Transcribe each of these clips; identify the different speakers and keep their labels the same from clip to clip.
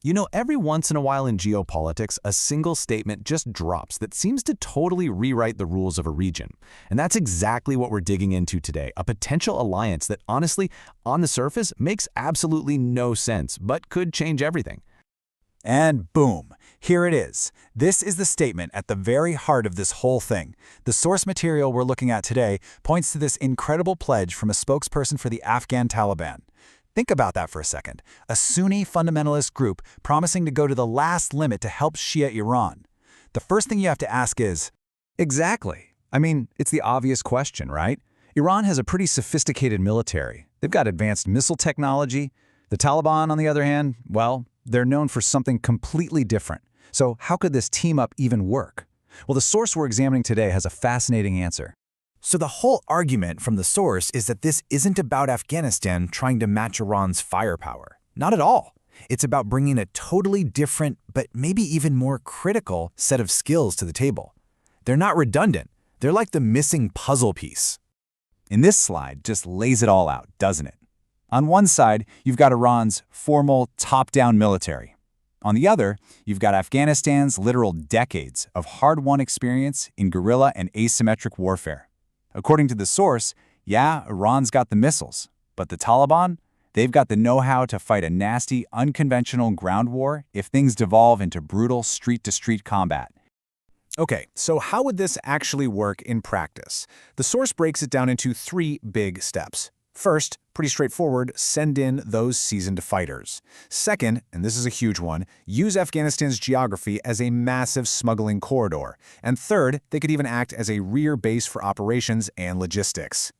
Speaker 1: You know, every once in a while in geopolitics, a single statement just drops that seems to totally rewrite the rules of a region. And that's exactly what we're digging into today, a potential alliance that honestly, on the surface, makes absolutely no sense, but could change everything.
Speaker 2: And boom, here it is. This is the statement at the very heart of this whole thing. The source material we're looking at today points to this incredible pledge from a spokesperson for the Afghan Taliban. Think about that for a second. A Sunni fundamentalist group promising to go to the last limit to help Shia Iran. The first thing you have to ask is,
Speaker 1: Exactly. I mean, it's the obvious question, right? Iran has a pretty sophisticated military. They've got advanced missile technology. The Taliban, on the other hand, well, they're known for something completely different. So how could this team up even work? Well, the source we're examining today has a fascinating answer.
Speaker 3: So the whole argument from the source is that this isn't about Afghanistan trying to match Iran's firepower. Not at all. It's about bringing a totally different, but maybe even more critical set of skills to the table. They're not redundant. They're like the missing puzzle piece.
Speaker 2: and this slide just lays it all out, doesn't it? On one side, you've got Iran's formal top-down military. On the other, you've got Afghanistan's literal decades of hard-won experience in guerrilla and asymmetric warfare. According to the source, yeah, Iran's got the missiles, but the Taliban, they've got the know-how to fight a nasty, unconventional ground war if things devolve into brutal street-to-street combat.
Speaker 3: Okay, so how would this actually work in practice? The source breaks it down into 3 big steps. First, pretty straightforward, send in those seasoned fighters. Second, and this is a huge one, use Afghanistan's geography as a massive smuggling corridor. And third, they could even act as a rear base for operations and logistics.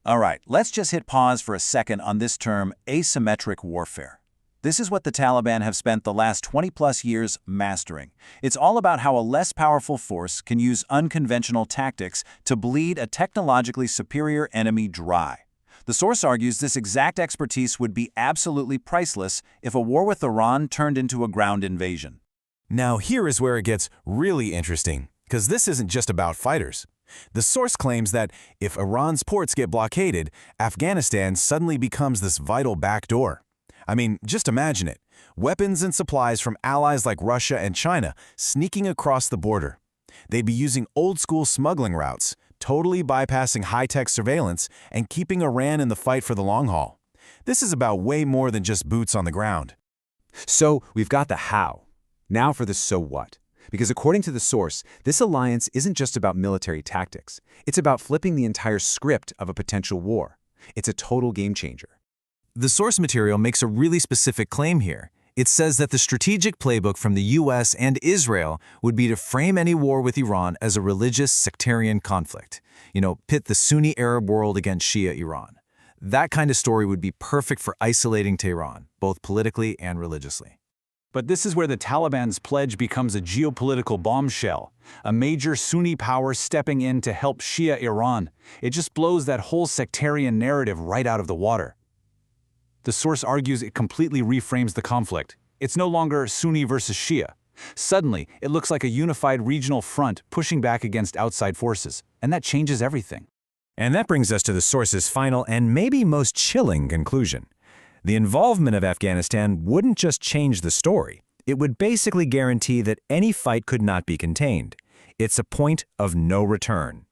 Speaker 2: All right, let's just hit pause for a second on this term, asymmetric warfare. This is what the Taliban have spent the last 20-plus years mastering. It's all about how a less powerful force can use unconventional tactics to bleed a technologically superior enemy dry. The source argues this exact expertise would be absolutely priceless if a war with Iran turned into a ground invasion.
Speaker 1: Now here is where it gets really interesting, because this isn't just about fighters. The source claims that if Iran's ports get blockaded, Afghanistan suddenly becomes this vital backdoor. I mean, just imagine it. Weapons and supplies from allies like Russia and China sneaking across the border. They'd be using old-school smuggling routes, totally bypassing high-tech surveillance and keeping Iran in the fight for the long haul. This is about way more than just boots on the ground.
Speaker 4: So we've got the how. Now for the so what. Because according to the source, this alliance isn't just about military tactics. It's about flipping the entire script of a potential war. It's a total game changer.
Speaker 1: The source material makes a really specific claim here. It says that the strategic playbook from the US and Israel would be to frame any war with Iran as a religious sectarian conflict. Pit the Sunni Arab world against Shia Iran. That kind of story would be perfect for isolating Tehran, both politically and religiously.
Speaker 5: But this is where the Taliban's pledge becomes a geopolitical bombshell, a major Sunni power stepping in to help Shia Iran. It just blows that whole sectarian narrative right out of the water. The source argues it completely reframes the conflict. It's no longer Sunni versus Shia. Suddenly, it looks like a unified regional front pushing back against outside forces, and that changes everything.
Speaker 1: And that brings us to the source's final and maybe most chilling conclusion. The involvement of Afghanistan wouldn't just change the story. It would basically guarantee that any fight could not be contained. It's a point of no return.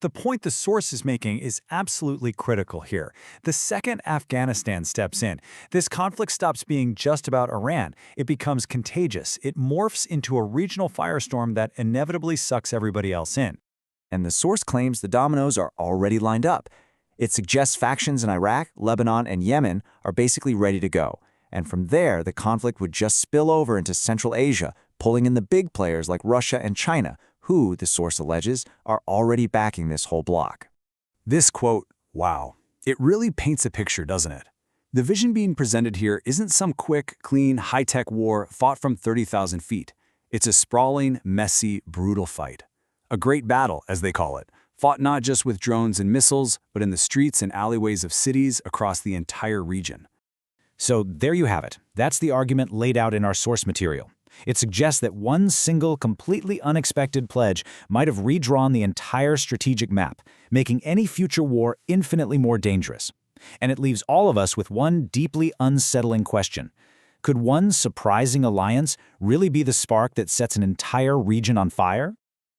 Speaker 6: The point the source is making is absolutely critical here. The second Afghanistan steps in, this conflict stops being just about Iran. It becomes contagious. It morphs into a regional firestorm that inevitably sucks everybody else in.
Speaker 4: And the source claims the dominoes are already lined up. It suggests factions in Iraq, Lebanon, and Yemen are basically ready to go. And from there, the conflict would just spill over into Central Asia, pulling in the big players like Russia and China, who, the source alleges, are already backing this whole bloc.
Speaker 5: This quote, wow, it really paints a picture, doesn't it? The vision being presented here isn't some quick, clean, high-tech war fought from 30,000 feet. It's a sprawling, messy, brutal fight. A great battle, as they call it, fought not just with drones and missiles, but in the streets and alleyways of cities across the entire region.
Speaker 7: So there you have it. That's the argument laid out in our source material. It suggests that one single, completely unexpected pledge might have redrawn the entire strategic map, making any future war infinitely more dangerous. And it leaves all of us with one deeply unsettling question. Could one surprising alliance really be the spark that sets an entire region on fire?